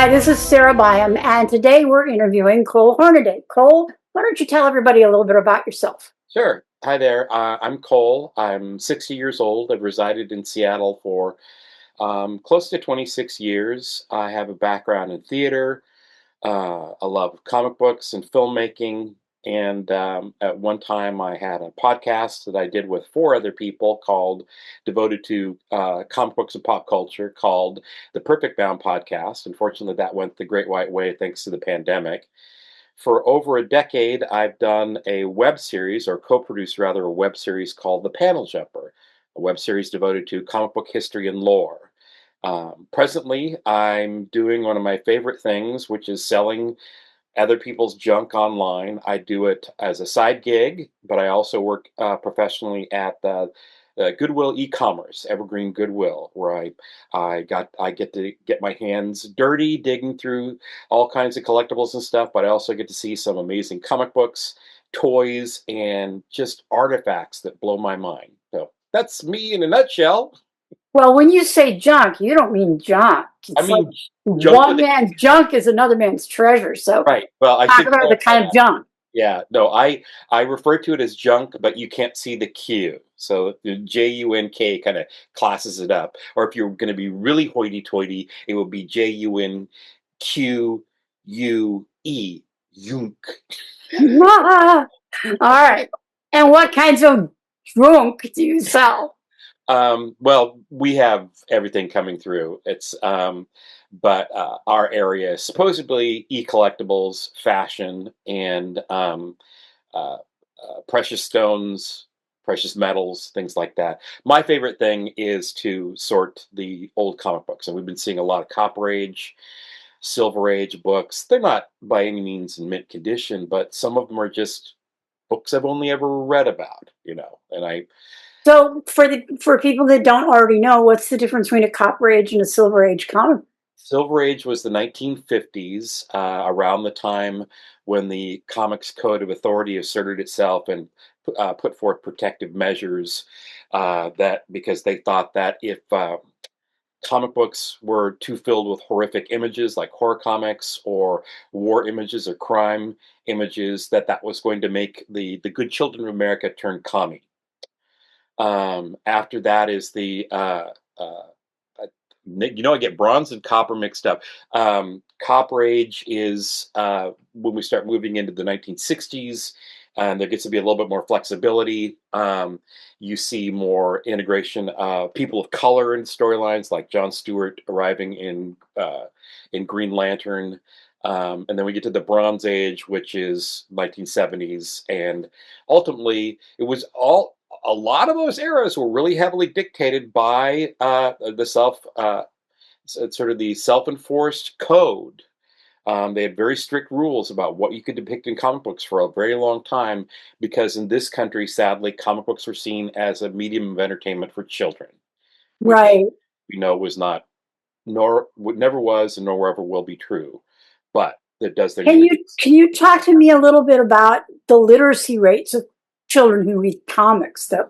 Hi, this is Sarah Byam, and today we're interviewing Cole Hornaday. Cole, why don't you tell everybody a little bit about yourself? Sure. Hi there. I'm Cole. I'm 60 years old. I've resided in Seattle for close to 26 years. I have a background in theater, a love of comic books and filmmaking. And at one time, I had a podcast that I did with four other people called devoted to comic books and pop culture called the Perfect Bound Podcast. Unfortunately, that went the Great White Way thanks to the pandemic. For over a decade, I've done a web series, or co produced rather, a web series called The Panel Jumper, a web series devoted to comic book history and lore. Presently, I'm doing one of my favorite things, which is selling other people's junk online. I do it as a side gig, but I also work professionally at Goodwill e-commerce, Evergreen Goodwill, where I get to get my hands dirty digging through all kinds of collectibles and stuff, but I also get to see some amazing comic books, toys, and just artifacts that blow my mind. So that's me in a nutshell. Well, when you say junk, you don't mean junk. I It's like mean, junk one with a man's junk is another man's treasure. So right. Well, I talk should about the clarify kind of that. junk. Yeah, no, I refer to it as junk, but you can't see the Q. So the JUNK kind of classes it up. Or if you're going to be really hoity-toity, it will be JUNQUE, yunk. All right. And what kinds of junk do you sell? Well, we have everything coming through. But our area is supposedly e-collectibles, fashion, and precious stones, precious metals, things like that. My favorite thing is to sort the old comic books, and we've been seeing a lot of Copper Age, Silver Age books. They're not by any means in mint condition, but some of them are just books I've only ever read about. And I So for people that don't already know, what's the difference between a Copper Age and a Silver Age comic? Silver Age was the 1950s, around the time when the Comics Code of Authority asserted itself and put forth protective measures that because they thought that if comic books were too filled with horrific images like horror comics or war images or crime images, that was going to make the good children of America turn commie. After that is the I get bronze and copper mixed up. Copper Age is when we start moving into the 1960s, and there gets to be a little bit more flexibility. You see more integration of people of color in storylines, like Jon Stewart arriving in Green Lantern. And then we get to the Bronze Age, which is 1970s, and ultimately it was all a lot of those eras were really heavily dictated by sort of the self-enforced code. They had very strict rules about what you could depict in comic books for a very long time, because in this country, sadly, comic books were seen as a medium of entertainment for children, which Right. we know was not, nor never was, and nor ever will be true. But it does there need Can to you be. can you talk to me a little bit about the literacy rates of children who read comics, though?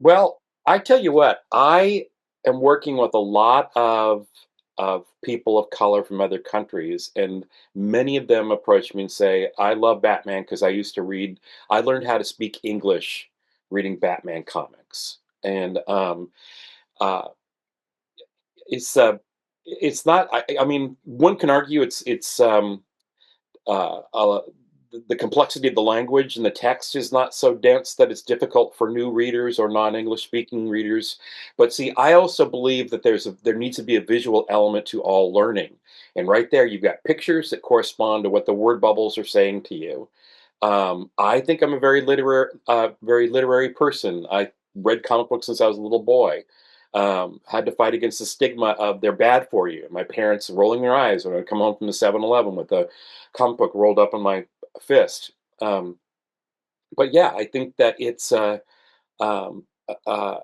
Well, I tell you what, I am working with a lot of people of color from other countries, and many of them approach me and say, "I love Batman because I used to read. I learned how to speak English reading Batman comics." And uh, it's it's not. I mean, one can argue it's uh, uh, the complexity of the language and the text is not so dense that it's difficult for new readers or non-English speaking readers. But see, I also believe that there needs to be a visual element to all learning. And right there, you've got pictures that correspond to what the word bubbles are saying to you. I think I'm a very literary person. I read comic books since I was a little boy. Had to fight against the stigma of they're bad for you. My parents rolling their eyes when I would come home from the 7-Eleven with a comic book rolled up in my fist. But yeah, I think that um, uh, uh,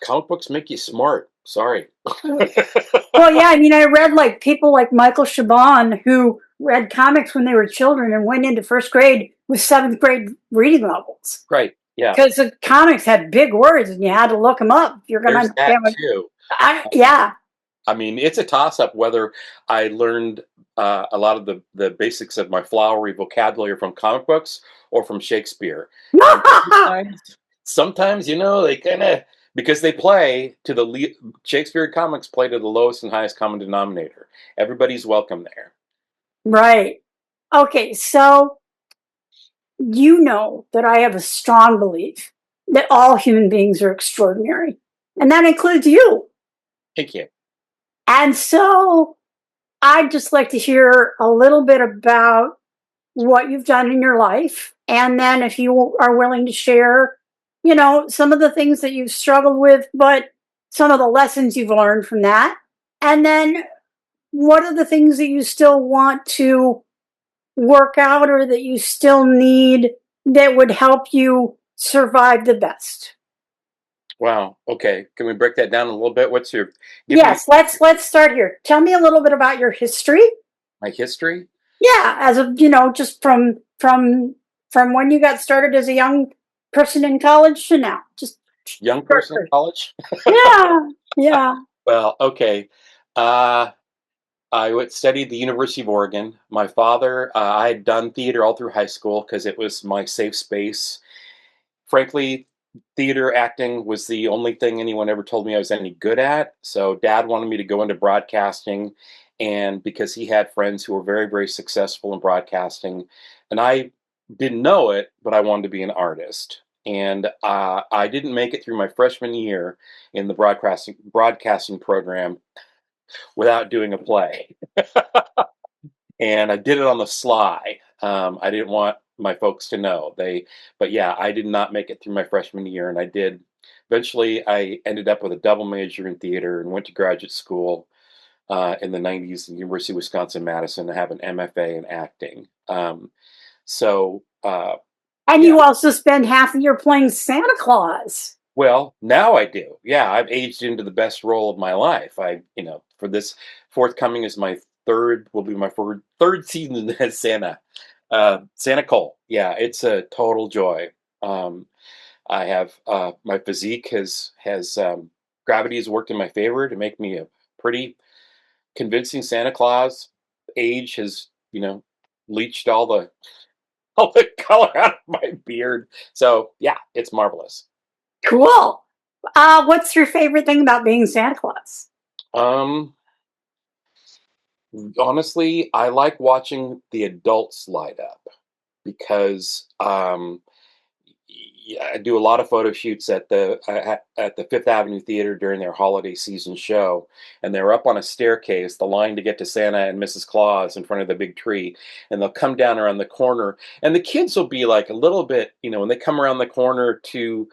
comic books make you smart. Sorry. Well, yeah, I mean, I read like people like Michael Chabon who read comics when they were children and went into first grade with seventh grade reading levels Right. Yeah. because the comics had big words and you had to look them up if you're going to There's that understand what. too. Yeah. I mean, it's a toss-up whether I learned a lot of the basics of my flowery vocabulary from comic books or from Shakespeare. And sometimes, they kind of because they play to Shakespeare comics play to the lowest and highest common denominator. Everybody's welcome there. Right. Okay, so you know that I have a strong belief that all human beings are extraordinary, and that includes you. Thank you. And so I'd just like to hear a little bit about what you've done in your life. And then if you are willing to share, some of the things that you've struggled with, but some of the lessons you've learned from that. And then what are the things that you still want to work out or that you still need that would help you survive the best? Wow. Okay. Can we break that down a little bit? Give me Yes, let's start here. Tell me a little bit about your history. my history? Yeah, as of just from when you got started as a young person in college to now. Just Young short person in version. college? Yeah, yeah. Well, okay. Uh, I went studied at the University of Oregon. My father, I had done theater all through high school because it was my safe space. Frankly, theater acting was the only thing anyone ever told me I was any good at. So dad wanted me to go into broadcasting, and because he had friends who were very, very successful in broadcasting, and I didn't know it, but I wanted to be an artist. And I didn't make it through my freshman year in the broadcasting program without doing a play. And I did it on the sly. I didn't want my folks to know. But yeah, I did not make it through my freshman year, and I did. Eventually, I ended up with a double major in theater and went to graduate school in the '90s at the University of Wisconsin-Madison to have an MFA in acting. So And yeah, you also spend half the year playing Santa Claus. well, now I do. Yeah, I've aged into the best role of my life. For this forthcoming is my will be my third season as Santa. Santa Cole. Yeah, it's a total joy. Um, I have my physique has gravity has worked in my favor to make me a pretty convincing Santa Claus. Age has, leached all the all the color out of my beard. So yeah, it's marvelous. Cool. What's your favorite thing about being Santa Claus? Um, Honestly, I like watching the adults light up because yeah, I do a lot of photo shoots at the Fifth Avenue Theater during their holiday season show, and they're up on a staircase, the line to get to Santa and Mrs. Claus in front of the big tree, and they'll come down around the corner, and the kids will be like a little bit, when they come around the corner to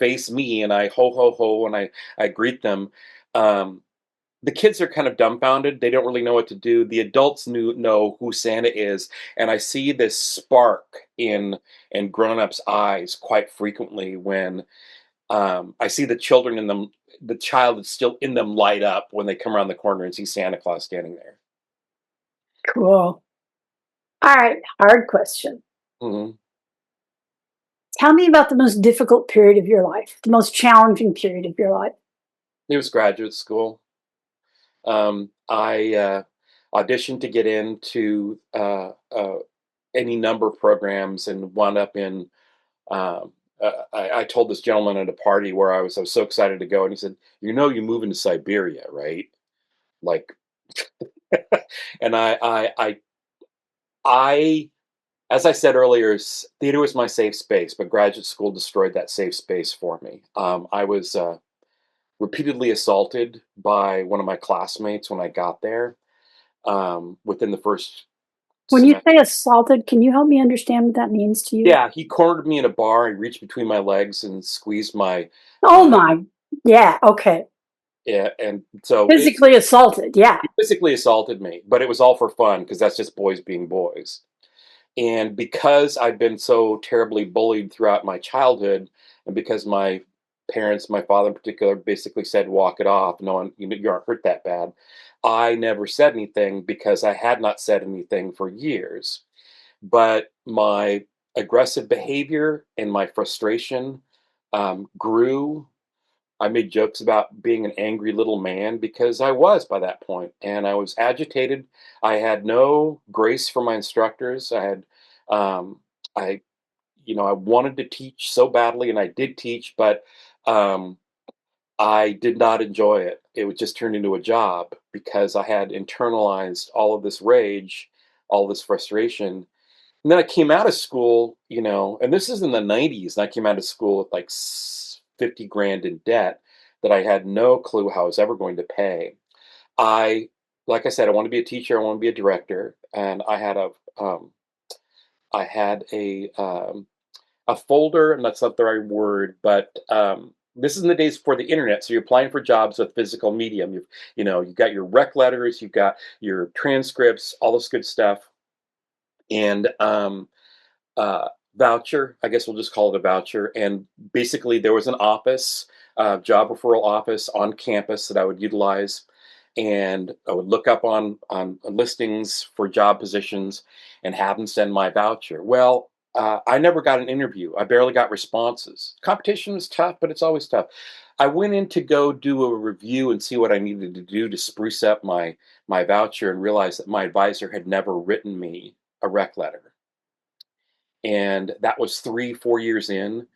face me, and I ho ho ho, and I greet them. Um, the kids are kind of dumbfounded. They don't really know what to do. The adults know who Santa is, and I see this spark in grown-ups' eyes quite frequently when I see the children in them, the child that's still in them light up when they come around the corner and see Santa Claus standing there. Cool. All right, hard question. Hmm. Tell me about the most difficult period of your life, the most challenging period of your life. It was graduate school. I auditioned to get into any number of programs and wound up in I told this gentleman at a party where I was so excited to go, and he said, "You move into Siberia, right?" Like, and I, as I said earlier, theater was my safe space, but graduate school destroyed that safe space for me. I was repeatedly assaulted by one of my classmates when I got there. Within the first When you semester. say assaulted, can you help me understand what that means to you? Yeah, he cornered me in a bar. He reached between my legs and squeezed my Oh uh, my, yeah, okay. yeah, and so Physically assaulted, yeah. he physically assaulted me, but it was all for fun because that's just boys being boys. And because I've been so terribly bullied throughout my childhood, and because my parents, my father in particular, basically said, "Walk it off. No one, you aren't hurt that bad." I never said anything because I had not said anything for years. But my aggressive behavior and my frustration grew I made jokes about being an angry little man because I was by that point, and I was agitated. I had no grace for my instructors. Um, I, I wanted to teach so badly, and I did teach, but um, I did not enjoy it. It would just turn into a job because I had internalized all of this rage, all this frustration. And then I came out of school, and this is in the 90s, and I came out of school with like 50 grand in debt that I had no clue how I was ever going to pay. I, like I said, I want to be a teacher, I want to be a director, and um, I had a folder, and that's not the right word, but this is in the days before the internet. So you're applying for jobs with physical medium. You've got your rec letters, you've got your transcripts, all this good stuff, and uh, voucher. I guess we'll just call it a voucher. And basically, there was an office, job referral office on campus that I would utilize, and I would look up on listings for job positions and have them send my voucher. Well, I never got an interview. I barely got responses. Competition was tough, but it's always tough. I went in to go do a review and see what I needed to do to spruce up my voucher, and realized that my advisor had never written me a rec letter. And that was 3 4 years in.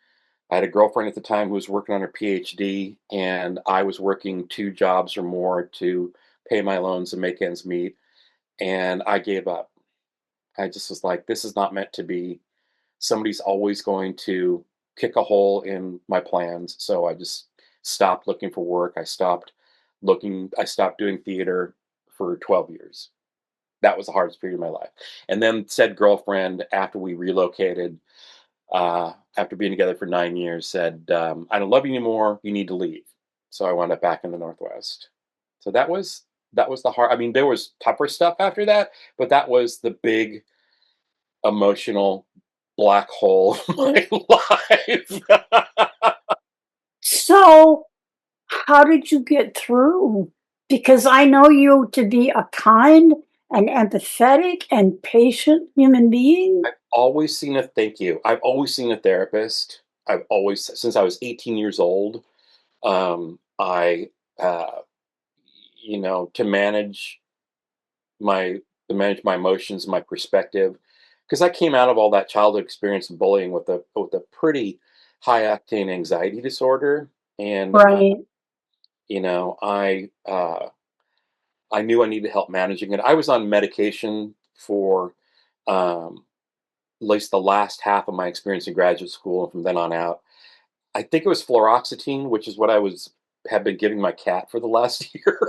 I had a girlfriend at the time who was working on her PhD, and I was working 2 jobs or more to pay my loans and make ends meet, and I gave up. I just was like, this is not meant to be. Somebody's always going to kick a hole in my plans. So I just stopped looking for work. I stopped doing theater for 12 years. That was the hardest period of my life. And then said girlfriend, after we relocated, after being together for 9 years, said, "I don't love you anymore. You need to leave." So I wound up back in the Northwest. So that was the hard. I mean, there was tougher stuff after that, but that was the big emotional black hole of my life. So, how did you get through? Because I know you to be a kind and empathetic and patient human being. Always seen a thank you. I've always seen a therapist. I've always, since I was 18 years old, I, to my manage my emotions, my perspective, because I came out of all that childhood experience of bullying with a pretty high octane anxiety disorder, and Right. I knew I needed help managing it. I was on medication for um, at least the last half of my experience in graduate school, and from then on out, I think it was fluoxetine, which is what have been giving my cat for the last year.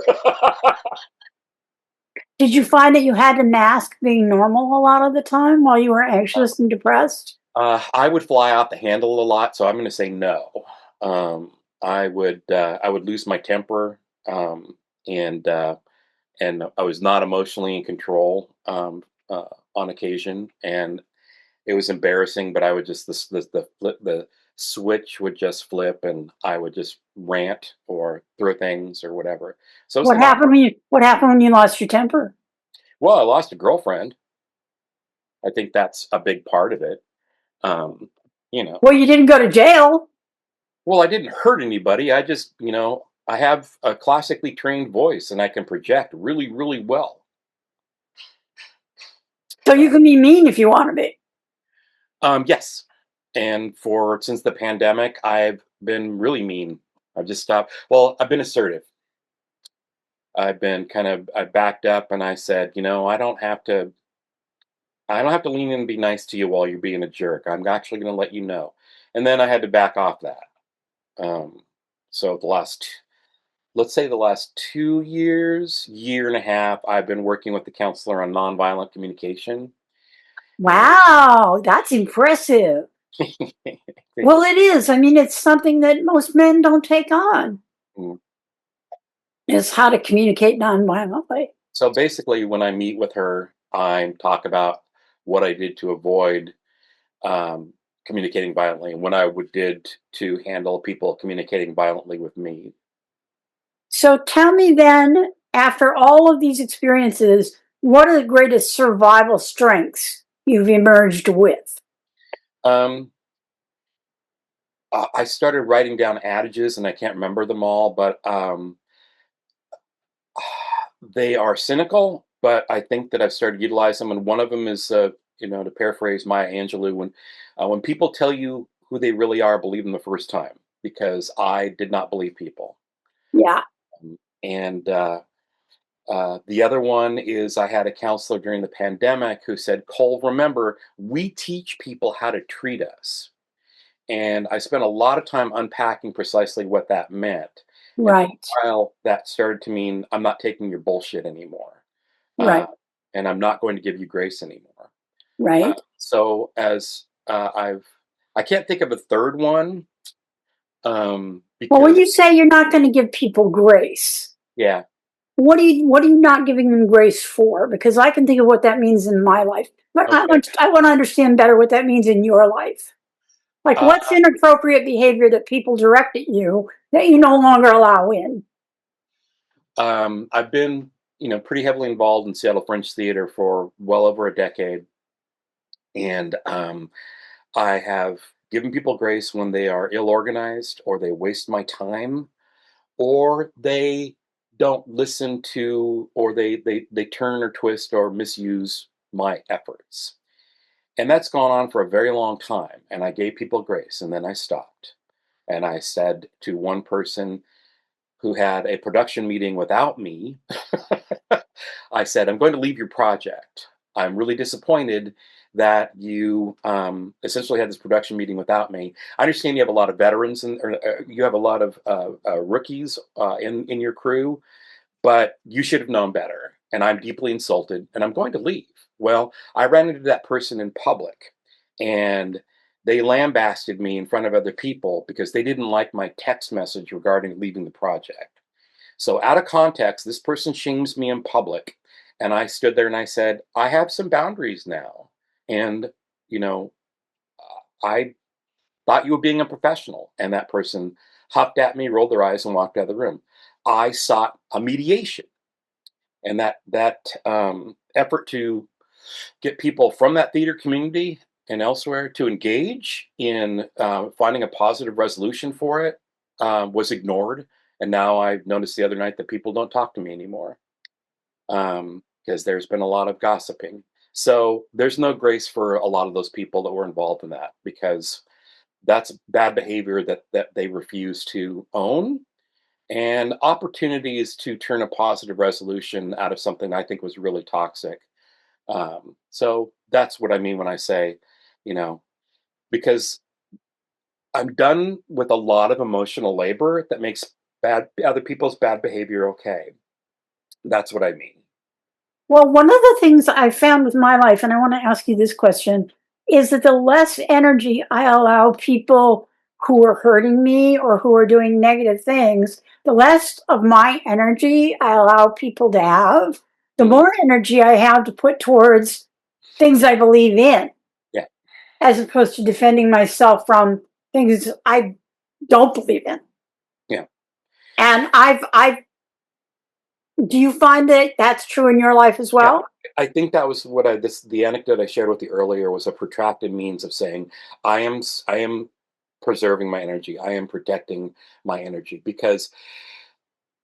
Did you find that you had to mask being normal a lot of the time while you were anxious and depressed? I would fly out the handle a lot, so I'm going to say no. I would lose my temper, and I was not emotionally in control on occasion, and it was embarrassing. But I would just the switch would just flip, and I would just rant or throw things or whatever. So it's a lot. What happened when you lost your temper? Well, I lost a girlfriend. I think that's a big part of it. Um, you know, Well, you didn't go to jail, well, I didn't hurt anybody. I just, I have a classically trained voice, and I can project really, really well. so you can be mean if you want to be. Yes. And for since the pandemic, I've been really mean. I've just stopped. Well, I've been assertive. I backed up, and I said, I don't have to lean in and be nice to you while you're being a jerk. I'm actually going to let you know. And then I had to back off that. Um, so let's say the last 2 years, year and a half, I've been working with the counselor on nonviolent communication. And Wow, that's impressive. Well, it is. I mean, it's something that most men don't take on, Mm. is how to communicate nonviolently. So basically, when I meet with her, I talk about what I did to avoid um, communicating violently, and what I would did to handle people communicating violently with me. So tell me then, after all of these experiences, what are the greatest survival strengths you've emerged with? Um, I started writing down adages, and I can't remember them all, but they are cynical. But I think that I've started to utilize them, and one of them is, to paraphrase Maya Angelou, when people tell you who they really are, believe them the first time, because I did not believe people. Yeah. And the other one is I had a counselor during the pandemic who said, Cole, remember, we teach people how to treat us. And I spent a lot of time unpacking precisely what that meant. And for Right. a while, that started to mean I'm not taking your bullshit anymore. Uh, Right. and I'm not going to give you grace anymore. Right. So as I can't think of a third one, Well, when because, you say you're not going to give people grace, yeah, what are you not giving them grace for? Because I can think of what that means in my life, but okay. I want to understand better what that means in your life. Like, Uh, what's inappropriate behavior that people direct at you that you no longer allow in? I've been, pretty heavily involved in Seattle French theater for well over a decade, and I have given people grace when they are ill organized, or they waste my time, or they don't listen to, or they turn or twist or misuse my efforts. And that's gone on for a very long time. And I gave people grace, and then I stopped. And I said to one person who had a production meeting without me, I said, I'm going to leave your project. I'm really disappointed that you essentially had this production meeting without me. I understand you have a lot of veterans, and you have a lot of rookies in your crew, but you should have known better. And I'm deeply insulted, and I'm going to leave. Well, I ran into that person in public, and they lambasted me in front of other people because they didn't like my text message regarding leaving the project. So, out of context, this person shames me in public. And I stood there and I said, I have some boundaries now. And, you know, I thought you were being a professional. And that person huffed at me, rolled their eyes, and walked out of the room. I sought a mediation. And that effort to get people from that theater community and elsewhere to engage in finding a positive resolution for it was ignored. And now I've noticed the other night that people don't talk to me anymore because there's been a lot of gossiping. So there's no grace for a lot of those people that were involved in that, because that's bad behavior that they refuse to own, and opportunities to turn a positive resolution out of something I think was really toxic. So that's what I mean when I say, you know, because I'm done with a lot of emotional labor that makes bad other people's bad behavior okay. That's what I mean. Well, one of the things I found with my life, and I want to ask you this question, is that the less energy I allow people who are hurting me or who are doing negative things, the less of my energy I allow people to have, the Mhm. more energy I have to put towards things I believe in, Yeah, as opposed to defending myself from things I don't believe in. yeah, And do you find that that's true in your life as yeah. well? I think that was what the anecdote I shared with you earlier was a protracted means of saying I am preserving my energy. I am protecting my energy, because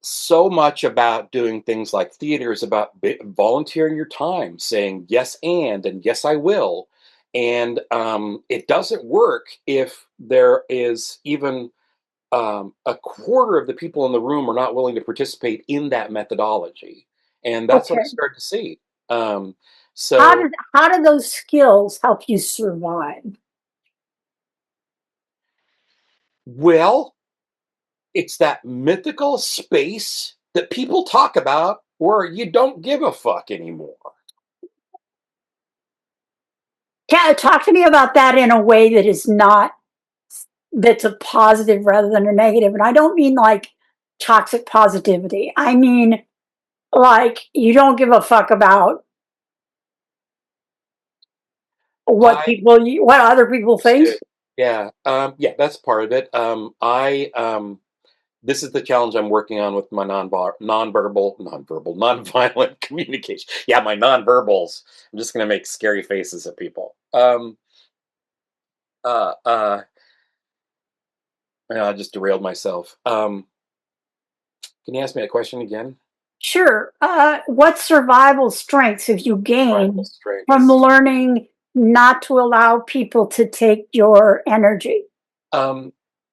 so much about doing things like theater is about volunteering your time, saying yes and yes I will, and it doesn't work if there is even a quarter of the people in the room are not willing to participate in that methodology, and that's what I Okay. started to see. Um, How so, did how do those skills help you survive? well, it's that mythical space that people talk about where you don't give a fuck anymore. Talk to me about that in a way that is not that's a positive rather than a negative. And I don't mean like toxic positivity. I mean like you don't give a fuck about I what other people think. Understood. Yeah, yeah, that's part of it. This is the challenge I'm working on with my nonviolent communication. Yeah, my nonverbals. I'm just gonna make scary faces at people. Uh, uh, I just derailed myself. Can you ask me a question again? Sure. What survival strengths have you Rival gained from strengths. learning not to allow people to take your energy? Um,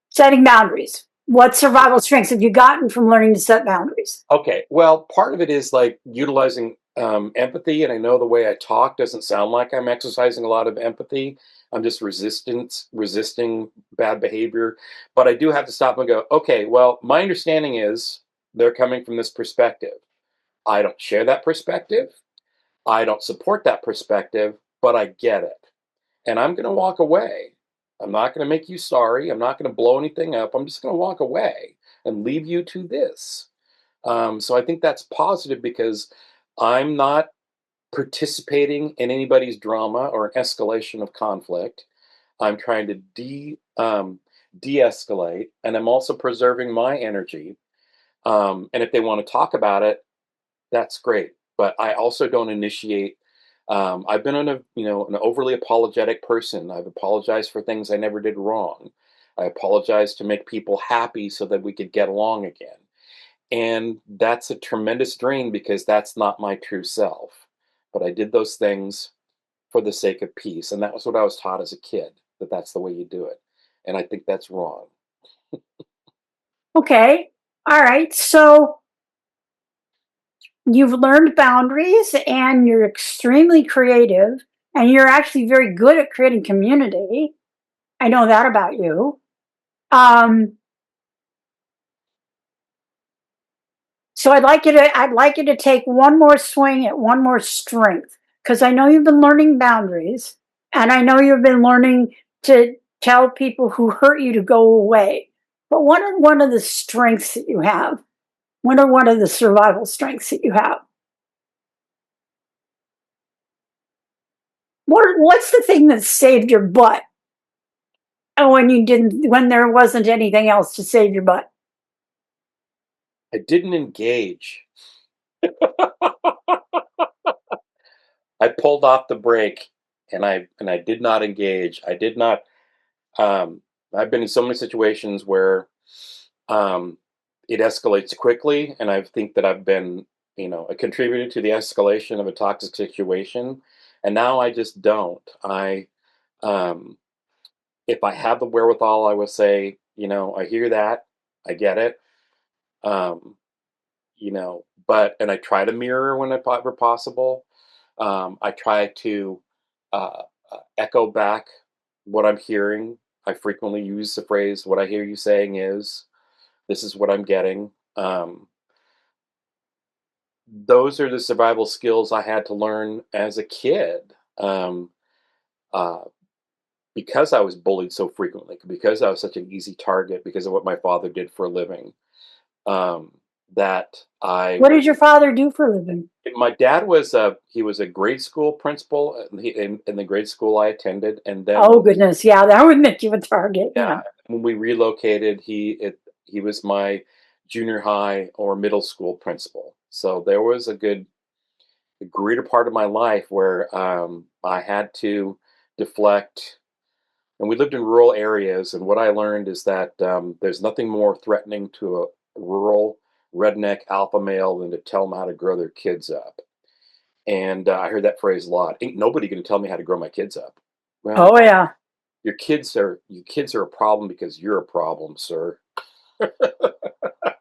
Setting boundaries. What survival strengths have you gotten from learning to set boundaries? okay. Well, part of it is like utilizing empathy, and I know the way I talk doesn't sound like I'm exercising a lot of empathy. I'm just resisting bad behavior. But I do have to stop and go, okay, well, my understanding is they're coming from this perspective. I don't share that perspective. I don't support that perspective, but I get it. And I'm going to walk away. I'm not going to make you sorry. I'm not going to blow anything up. I'm just going to walk away and leave you to this. So I think that's positive because I'm not participating in anybody's drama or an escalation of conflict. I'm trying to de-escalate, and I'm also preserving my energy. And if they want to talk about it, that's great. But I also don't initiate. I've been an overly apologetic person. I've apologized for things I never did wrong. I apologized to make people happy so that we could get along again. And that's a tremendous drain because that's not my true self. But I did those things for the sake of peace. And that was what I was taught as a kid, that that's the way you do it. And I think that's wrong. Okay. All right. So you've learned boundaries and you're extremely creative and you're actually very good at creating community. I know that about you. Um, so I'd like you to take one more swing at one more strength because I know you've been learning boundaries and I know you've been learning to tell people who hurt you to go away. But what are one of the strengths that you have? What are one of the survival strengths that you have? What's the thing that saved your butt when there wasn't anything else to save your butt? I didn't engage. I pulled off the brake and I did not engage. I did not um I've been in so many situations where um it escalates quickly and I think that I've been, a contributor to the escalation of a toxic situation and now I just don't. I um if I have the wherewithal I would say, I hear that. I get it. Um but and I try to mirror when ever possible. I try to uh, echo back what I'm hearing. I frequently use the phrase, "What I hear you saying is, this is what I'm getting." Those are the survival skills I had to learn as a kid, uh, because I was bullied so frequently, because I was such an easy target, because of what my father did for a living. Um, that I What did your father do for a living? My dad was a grade school principal in the grade school I attended, and then Oh goodness, yeah, that would make you a target. yeah, Yeah. when we relocated, he was my junior high or middle school principal. So there was a greater part of my life where I had to deflect, and we lived in rural areas. And what I learned is that there's nothing more threatening to a rural redneck alpha male than to tell them how to grow their kids up. And I heard that phrase a lot. Ain't nobody going to tell me how to grow my kids up. Well, Oh yeah. your kids are a problem because you're a problem, sir.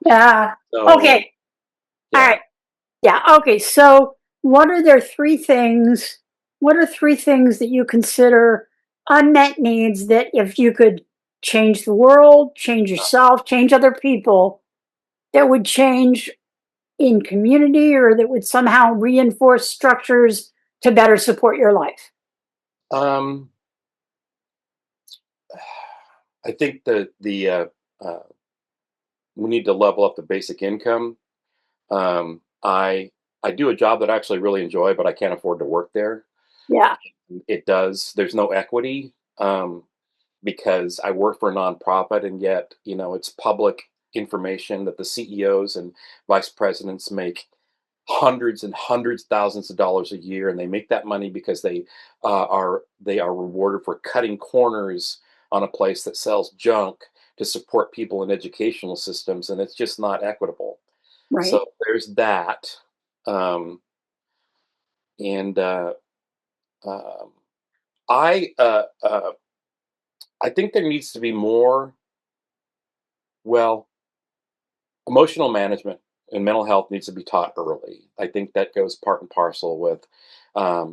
Yeah. So Okay. All yeah, right. Yeah. Okay. So what are there three things? What are three things that you consider unmet needs that if you could change the world, change yourself, change other people, that would change in community or that would somehow reinforce structures to better support your life? um, I think uh, we need to level up the basic income. I do a job that I actually really enjoy, but I can't afford to work there. Yeah. It does. There's no equity. Because I work for a nonprofit, and yet it's public information that the CEOs and vice presidents make hundreds and hundreds thousands of dollars a year, and they make that money because they are rewarded for cutting corners on a place that sells junk to support people in educational systems, and it's just not equitable. Right. So there's that. Um, and um, I uh, uh, I think there needs to be more. Well, emotional management and mental health needs to be taught early. I think that goes part and parcel with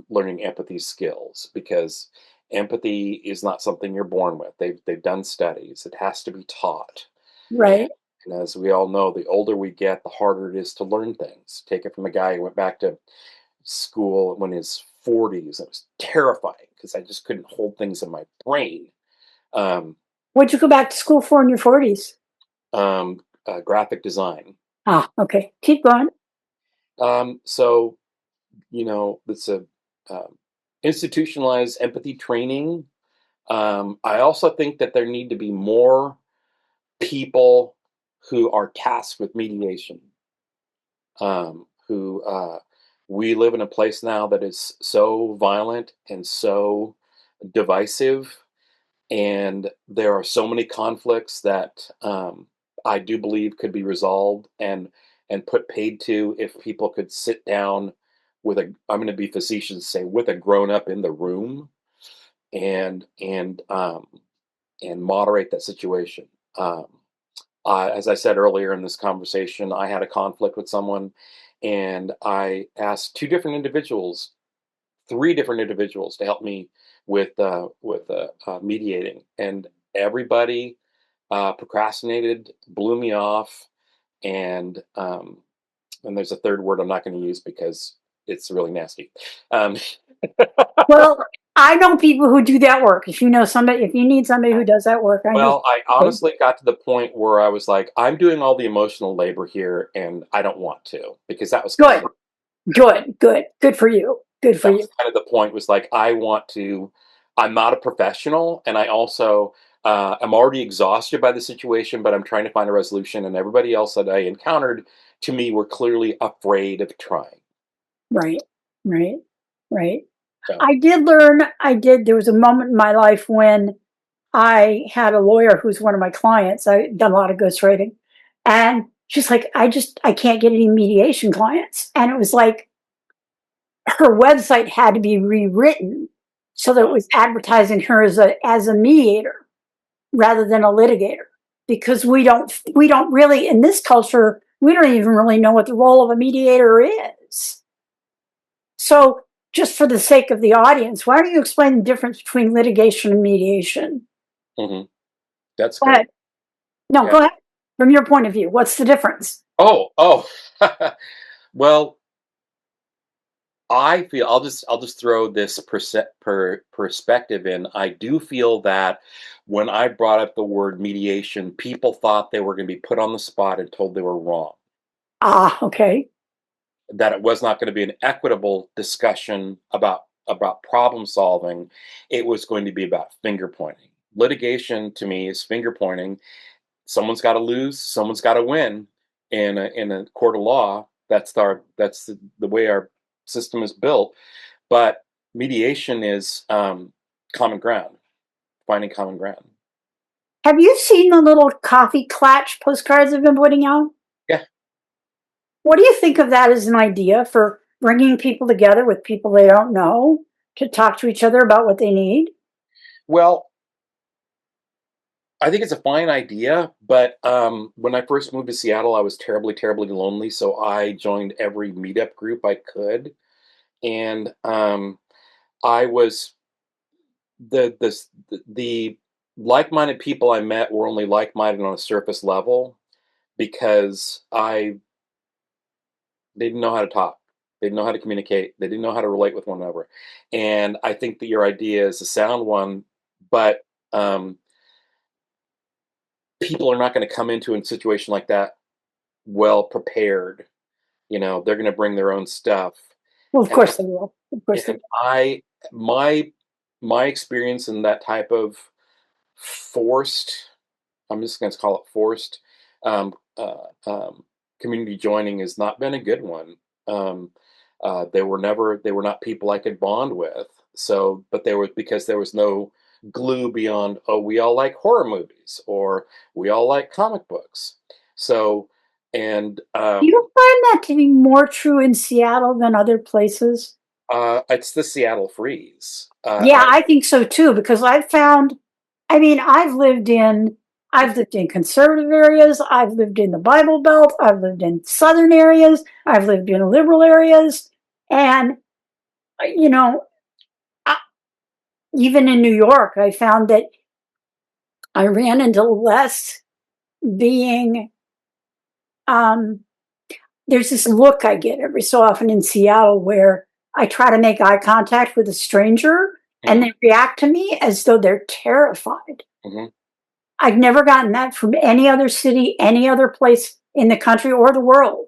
learning empathy skills, because empathy is not something you're born with. They've done studies. It has to be taught. And, Right. and as we all know, the older we get, the harder it is to learn things. Take it from a guy who went back to school when his 40s. It was terrifying because I just couldn't hold things in my brain. Um, What'd you go back to school for in your 40s? Graphic design. Ah, okay. Keep going. So it's a um, institutionalized empathy training. I also think that there need to be more people who are tasked with mediation. Who We live in a place now that is so violent and so divisive, and there are so many conflicts that I do believe could be resolved and put paid to if people could sit down with a, I'm going to be facetious and say, with a grown up in the room, and and moderate that situation. Um, as I said earlier in this conversation, I had a conflict with someone, and I asked three different individuals to help me with mediating, and everybody procrastinated, blew me off, and and there's a third word I'm not going to use because it's really nasty. Um, Well, I know people who do that work. If you know somebody, if you need somebody who does that work, I know. well, I honestly got to the point where I was like, I'm doing all the emotional labor here, and I don't want to, because Good, good, good, good for you. Good for that you. was kind of the point. Was like, I want to. I'm not a professional, and I also I'm already exhausted by the situation, but I'm trying to find a resolution. And everybody else that I encountered, to me, were clearly afraid of trying. Right, right, right. So, I did learn, there was a moment in my life when I had a lawyer who's one of my clients. I done a lot of ghostwriting. And she's like, I can't get any mediation clients. And it was like her website had to be rewritten so that it was advertising her as a mediator rather than a litigator. Because we don't really, in this culture, we don't even really know what the role of a mediator is. So just for the sake of the audience, why don't you explain the difference between litigation and mediation? mhm, that's Go great. ahead. No, Yeah. go ahead. From your point of view, what's the difference? Oh. Well, I feel I'll just throw this perspective in. I do feel that when I brought up the word mediation, people thought they were going to be put on the spot and told they were wrong. Ah, okay. That it was not going to be an equitable discussion about problem solving. It was going to be about finger pointing. Litigation to me is finger pointing. Someone's got to lose, someone's got to win in a court of law. That's the way our system is built. But mediation is common ground, finding common ground. Have you seen the little coffee clatch postcards I've been putting out? Yeah. What do you think of that as an idea for bringing people together with people they don't know to talk to each other about what they need? Well, I think it's a fine idea, but when I first moved to Seattle, I was terribly, terribly lonely. So I joined every meetup group I could, and I was the like-minded people I met were only like-minded on a surface level, because I they didn't know how to talk. They didn't know how to communicate. They didn't know how to relate with one another. And I think that your idea is a sound one, but um, people are not going to come into a situation like that well prepared. They're going to bring their own stuff. Well, of And course they will. Of course they and will. I my my experience in that type of forced, I'm just going to call it forced, um, community joining has not been a good one. Um, they were not people I could bond with. So, but there was because there was glue beyond, oh, we all like horror movies or we all like comic books. So, and Do you find that to be more true in Seattle than other places? it's the Seattle freeze. Yeah, I think so too, because I've found, I mean, I've lived in conservative areas, I've lived in the Bible Belt, I've lived in southern areas, I've lived in liberal areas, and you know, I, even in New York, I found that I ran into less being um there's this look I get every so often in Seattle where I try to make eye contact with a stranger and Mhm, they react to me as though they're terrified. mhm. I've never gotten that from any other city, any other place in the country or the world.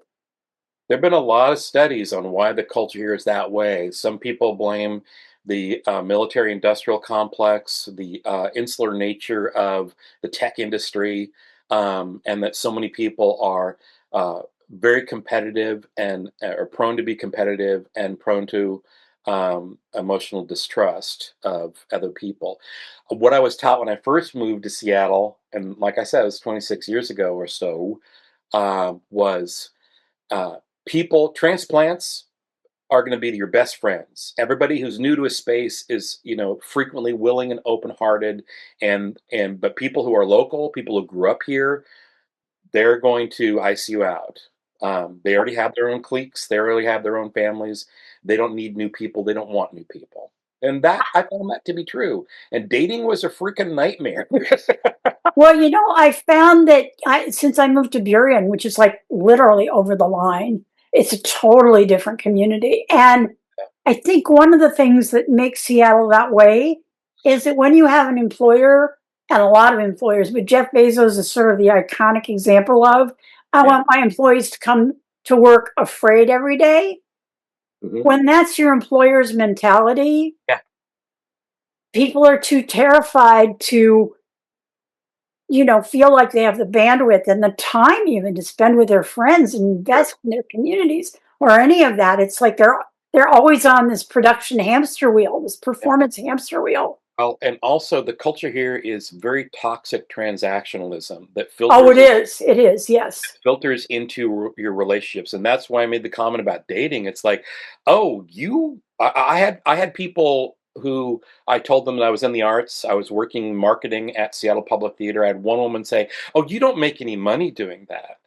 There've been a lot of studies on why the culture here is that way. Some people blame the military-industrial complex, the insular nature of the tech industry, and that so many people are very competitive and are prone to be competitive and prone to emotional distrust of other people. What I was taught when I first moved to Seattle, and like I said, it was 26 years ago or so, was uh, people transplants are going to be your best friends. Everybody who's new to a space is, frequently willing and open-hearted, and but people who are local, people who grew up here, they're going to ice you out. They already have their own cliques. They already have their own families. They don't need new people. They don't want new people. And that I found that to be true. And dating was a freaking nightmare. Well, I found that since I moved to Burien, which is like literally over the line, it's a totally different community. And I think one of the things that makes Seattle that way is that when you have an employer, and a lot of employers, but Jeff Bezos is sort of the iconic example of, I Yeah. want my employees to come to work afraid every day. Hmm. When that's your employer's mentality, Yeah. people are too terrified to feel like they have the bandwidth and the time even to spend with their friends and invest in their communities or any of that. It's like they're always on this production hamster wheel, this performance hamster wheel. Well, and also the culture here is very toxic transactionalism that Oh, it is. It is. Yes. filters into your relationships, and that's why I made the comment about dating. It's like, oh, I had people who I told them that I was in the arts. I was working marketing at Seattle Public Theater. I had one woman say, "Oh, you don't make any money doing that."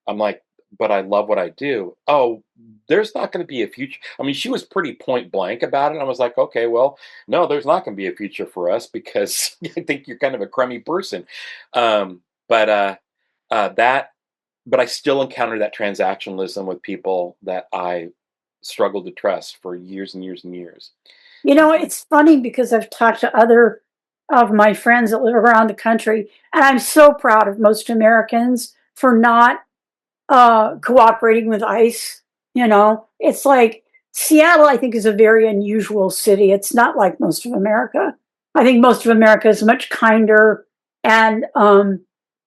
I'm like, "But I love what I do." "Oh, there's not gonna be a future." I mean, she was pretty point blank about it. I was like, "Okay, well, no, there's not gonna be a future for us because I think you're kind of a crummy person." But that but I still encounter that transactionalism with people that I struggled to trust for years and years and years. It's funny because I've talked to other of my friends that live around the country, and I'm so proud of most Americans for not cooperating with ICE. It's like Seattle, I think, is a very unusual city. It's not like most of America. I think most of America is much kinder and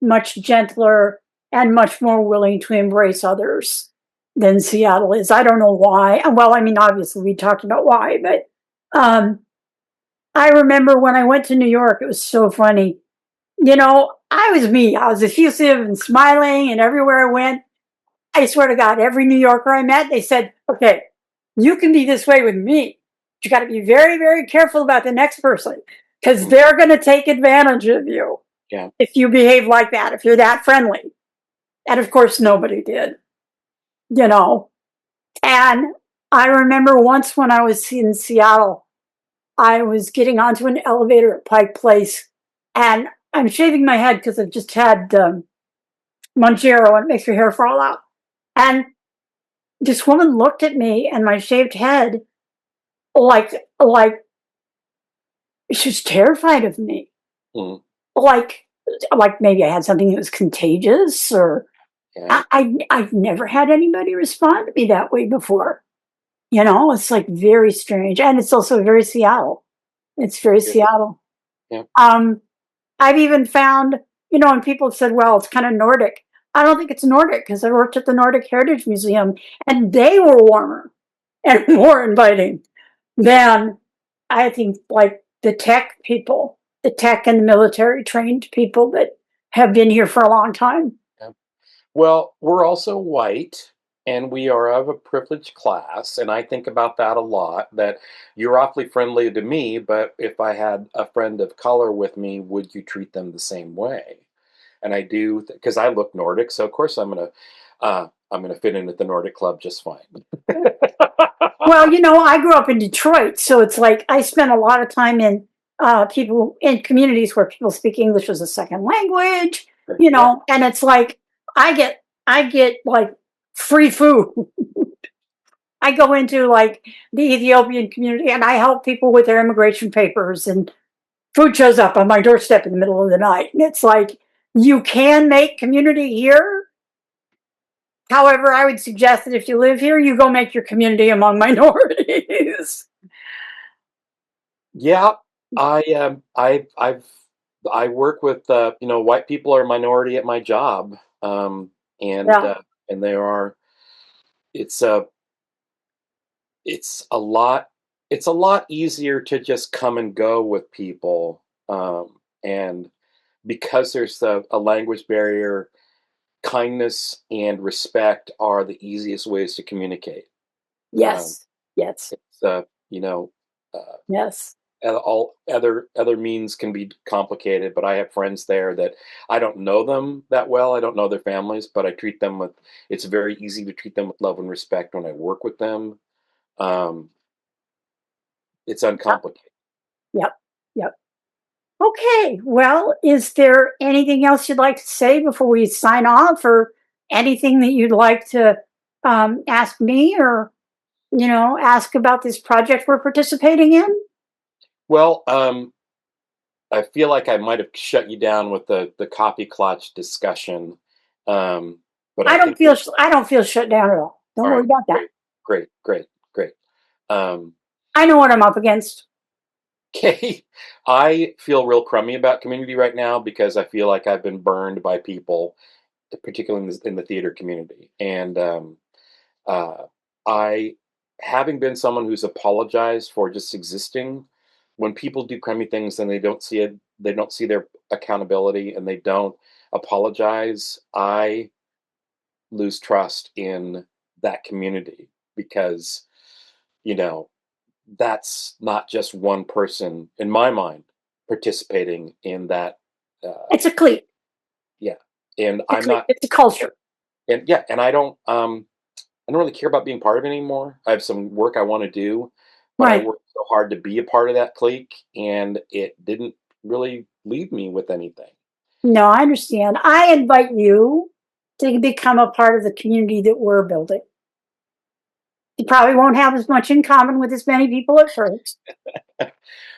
much gentler and much more willing to embrace others than Seattle is. I don't know why. Well, I mean, obviously, we talked about why, but um, I remember when I went to New York, it was so funny. I was me. I was effusive and smiling, and everywhere I went, I swear to God, every New Yorker I met, they said, okay, you can be this way with me. But you got to be very, very careful about the next person because Mm, they're going to take advantage of you yeah. if you behave like that, if you're that friendly. And of course, nobody did, you know. And I remember once when I was in Seattle, I was getting onto an elevator at Pike Place and I'm shaving my head because I've just had Monjero and it makes your hair fall out. And this woman looked at me and my shaved head like she was terrified of me. Mm, Like like maybe I had something that was contagious or yeah. I've never had anybody respond to me that way before. It's like very strange. And it's also very Seattle. It's very Yeah. Seattle. Yeah. Um, I've even found, and people have said, well, it's kind of Nordic. I don't think it's Nordic because I worked at the Nordic Heritage Museum and they were warmer and more inviting than I think like the tech people. the tech and the military trained people that have been here for a long time. Yeah. Well, we're also white and we are of a privileged class. And I think about that a lot that you're awfully friendly to me, but if I had a friend of color with me, would you treat them the same way? And I do because I look Nordic, so of course I'm gonna fit in at the Nordic club just fine. Well, I grew up in Detroit, so it's like I spent a lot of time in people in communities where people speak English as a second language, Yeah. and it's like I get like free food. I go into like the Ethiopian community and I help people with their immigration papers, and food shows up on my doorstep in the middle of the night. And it's like you can make community here. However, I would suggest that if you live here, you go make your community among minorities. Yeah, I work with white people are a minority at my job, and Yeah. and they are it's a it's a lot it's a lot easier to just come and go with people, and because there's a language barrier, kindness and respect are the easiest ways to communicate. Um, Yes. Yes. it's uh, Yes. all other means can be complicated, but I have friends there that I don't know them that well. I don't know their families, but I treat them with. It's very easy to treat them with love and respect when I work with them. Um, it's Yep. uncomplicated. Yep. Yep. Okay. Well, is there anything else you'd like to say before we sign off, or anything that you'd like to ask me, or ask about this project we're participating in? Well, I feel like I might have shut you down with the copy clutch discussion, but I think we're I don't feel shut down at all. Don't all worry right. about that. Great, great, great, great. Um, I know what I'm up against. Okay. I feel real crummy about community right now because I feel like I've been burned by people, particularly in the theater community. And uh, I, having been someone who's apologized for just existing, when people do crummy things and they don't see their accountability and they don't apologize, I lose trust in that community because, you know, that's not just one person in my mind participating in that. uh, It's a clique. yeah, and It's a I'm clique. not. It's a culture. And yeah, and I don't really care about being part of it anymore. I have some work I want to do, but I Right. worked so hard to be a part of that clique, and it didn't really leave me with anything. No, I understand. I invite you to become a part of the community that we're building. You probably won't have as much in common with as many people at first.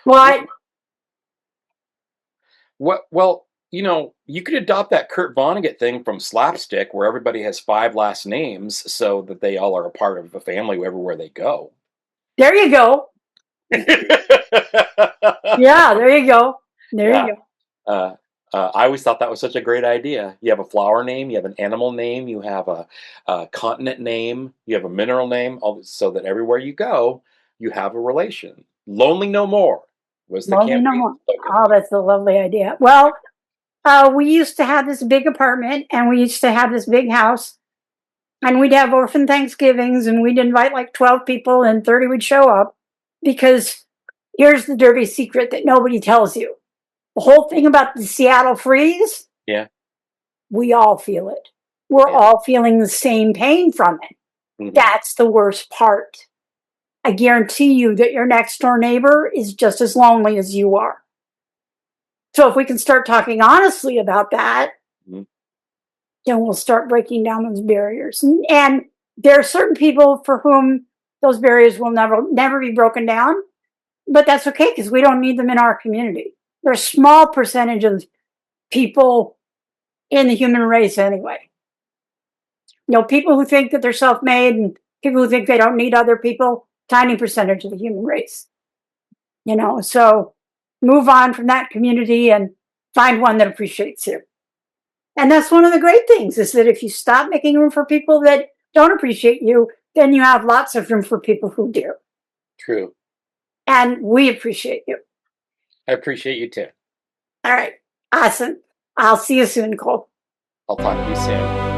What? But What? Well, you could adopt that Kurt Vonnegut thing from Slapstick, where everybody has five last names, so that they all are a part of a family everywhere they go. there you go. Yeah, there you go. There Yeah. you go. Uh, I always thought that was such a great idea. You have a flower name, you have an animal name, you have a continent name, you have a mineral name, so that everywhere you go, you have a relation. Lonely no more was the Lonely no campaign more. slogan. Oh, that's a lovely idea. Well, we used to have this big apartment and we used to have this big house, and we'd have orphan Thanksgivings and we'd invite like 12 people and 30 would show up, because here's the dirty secret that nobody tells you. The whole thing about the Seattle freeze, Yeah, we all feel it. We're yeah. all feeling the same pain from it. Hmm. That's the worst part. I guarantee you that your next door neighbor is just as lonely as you are. So if we can start talking honestly about that, Hmm. then we'll start breaking down those barriers. And there are certain people for whom those barriers will never be broken down, but that's okay because we don't need them in our community. They're a small percentage of people in the human race anyway. People who think that they're self-made and people who think they don't need other people, tiny percentage of the human race. So move on from that community and find one that appreciates you. And that's one of the great things, is that if you stop making room for people that don't appreciate you, then you have lots of room for people who do. True. And we appreciate you. I appreciate you too. All right. Awesome. I'll see you soon, Nicole. I'll talk to you soon.